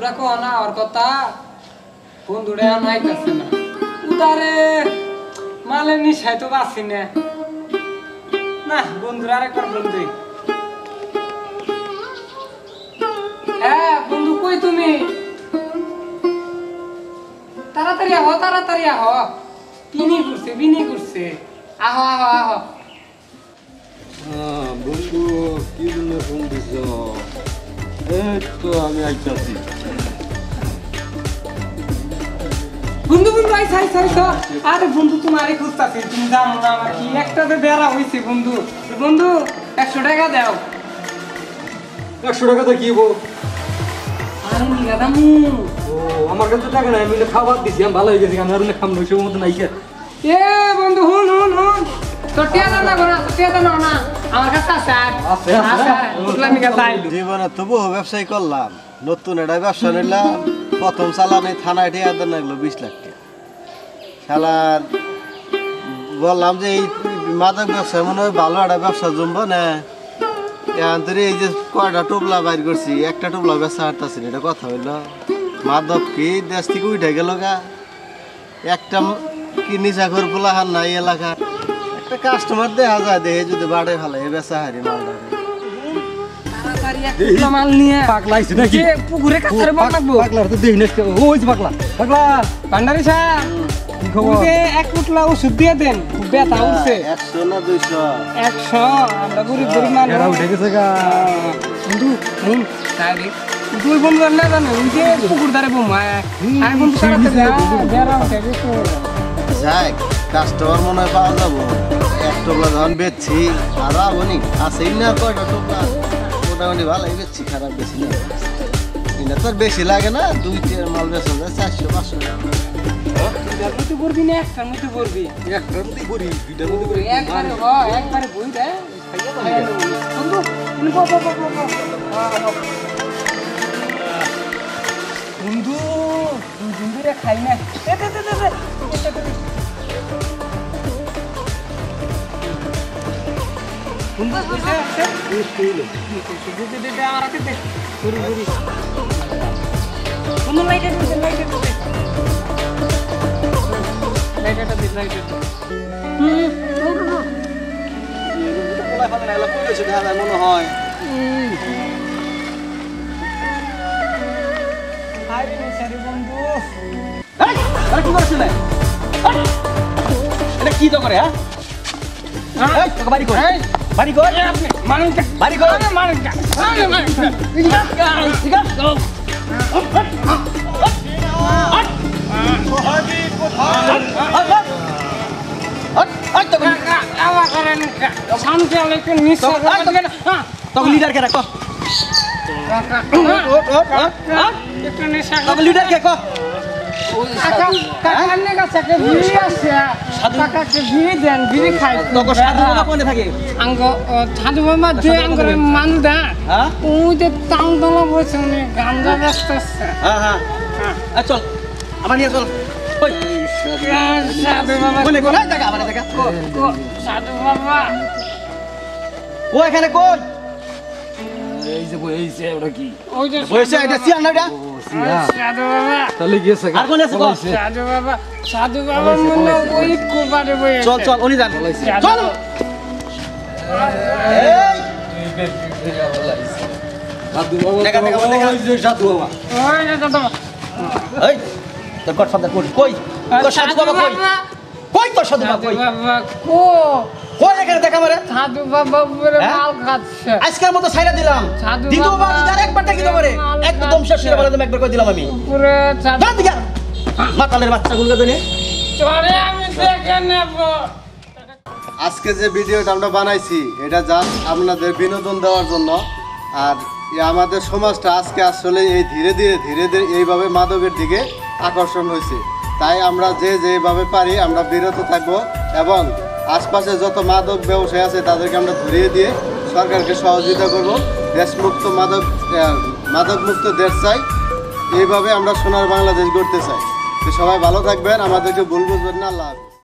বন্ধুরা কো না আর কথা বন্ধুরা নাইতাছে না উদারে মালে নিশাই তো বাসি না না বন্ধুরা আরেকবার বন্ধু হ্যাঁ বন্ধু কই তুমি তাড়াতাড়ি আহ বিনি করছে আহ বন্ধু কি জন্য ফোন দিছ এই তো আমি আইতাছি বন্ধু আইসা আরে বন্ধু তোমারে খুঁজতাছি তুমি জানো না আমার কি একটাতে বেড়া হইছে বন্ধু 100 টাকা দাও 100 টাকা তো কি গো আরে নিগা দামু ও আমার কাছে টাকা নাই আমি খাবার দিছি আমি ভালো হয়ে গেছি আমি আর খাম নইছে মত নাই কে এ বন্ধু হুন তো টিয়া দাও না আমার কাছে আছে ইসলামী কাছে জীবনে তবু ব্যবসায় করলাম নতুন একটা ব্যবসা নিলাম প্রথম চালানে থানায় ঠিয়া দেন লাগলো 20 লাখ টাকা শালার বললাম যে এই মাদক ব্যবসা মনে হয় ভালো একটা ব্যবসা জমবো না এখন তোর এই যে কয়টা টোপলা বাইর করছি একটা টোপলা বেচা হারতাছি এটা কথা হইলো মাদক কি দেশ থেকে উঠে গেল গা একটা কি নিশাখোর পোলাহার নাই এলাকা একটা কাস্টমার দেখা যায় দেখে যদি বাড়ে ভালো এ বেচা হারি মালটা মাল নিয়ে পাগলাইছে নাকি পুকুরে কাছারে বল লাগবো পাগলার তো দেই না ওই যে পাগলা ভান্ডারি সাহেব কি খবর এক পুটলা ওষুধ দিয়ে দেন ব্যথা উঠছে 100 না 200 100 আমরা গরিব মানুষ এরা উঠে গেছে গা বন্ধু হুন তাইরে তুই বন্ধু না জানো ওই যে পুকুর ধারে বোমায় আর বন্ধু তাড়াতাড়ি বেরা উঠে গেছে যাক কাস্টমার মনে হয় পাওয়া যাবো এক টোপলা যখন বেচছি আর আবনি আছেই না কয়টা টোপলা মোটামুটি ভালোই বেচছি খারাপ বেশি না এটা তো আর বেশি লাগে না 2-3 মাল বেচা যায় 400-500 তুই করবি না একটার মধ্যে করবি একটার মধ্যে করি দুইটার মধ্যে করি একবারে বই দে বন্ধু বন্ধু বন্ধুরে খাই না বন্ধু কইছে আমার হাতে দে ঘুরি বন্ধু লাইটার দে লাইটারটা দে পোলা ফালে নাইলা কই গেছে দেখা যায় মনে হয় আরে নেশারি বন্ধু এই আরে কি করছিস এটা কি তো করে হ্যাঁ এই তোকে বাড়ি কর বাড়ি কর আপনি মানুষটা বাড়ি কর মানুষটা ঠিক আছে লিডার কে রাখো লিডার কে কো সাধু বাবা যে মানুষ দা ওই যে টান দলা বলছে গাঞ্জা ব্যস্ত চল আমার নিয়ে চল সাধু বাবা সাধু বাবা ও এখানে কই এই যে বইছে ওটা কি ওই যে বইছে এটা সিয়ার না এটা সাধু বাবা তাহলে গিয়েছে আর কোন আছে সাধু বাবা মনে ওই কোবারে বই চল চল উনি যান চল সাধু বাবা দেখা ওই যে সাধু বাবা ওই যে দাদা এই তোর কত শব্দ কই তোর সাধু বাবা কই কই তোর সাধু বাবা কই বাবা কো কই এখানে দেখা মারে সাধু বাবা পুরো মাল খাচ্ছে আজকের মতো ছাইরা দিলাম দ্বিতীয়বার যদি আরেকবার দেখি তোমারে একদম শেষ করে বলে তুমি একবার কই দিলাম আমি পুরো যা দিগা মাতালের বাচ্চাগুলোকে ধরে চলে আমি দেখে নেব আজকে যে ভিডিওটা আমরা বানাইছি এটা জাস্ট আপনাদের বিনোদন দেওয়ার জন্য আর আমাদের সমাজটা আজকে আসলে এই ধীরে ধীরে এইভাবে মাদকের দিকে আকর্ষণ হয়েছে তাই আমরা যেভাবে পারি আমরা বিরত থাকবো এবং আশপাশে যত মাদক ব্যবসায়ী আছে তাদেরকে আমরা ধরিয়ে দিয়ে সরকারকে সহযোগিতা করব দেশমুক্ত মাদকমুক্ত দেশ চাই এইভাবে আমরা সোনার বাংলাদেশ গড়তে চাই তো সবাই ভালো থাকবেন আমাদেরকে ভুল বুঝবেন না আল্লাহ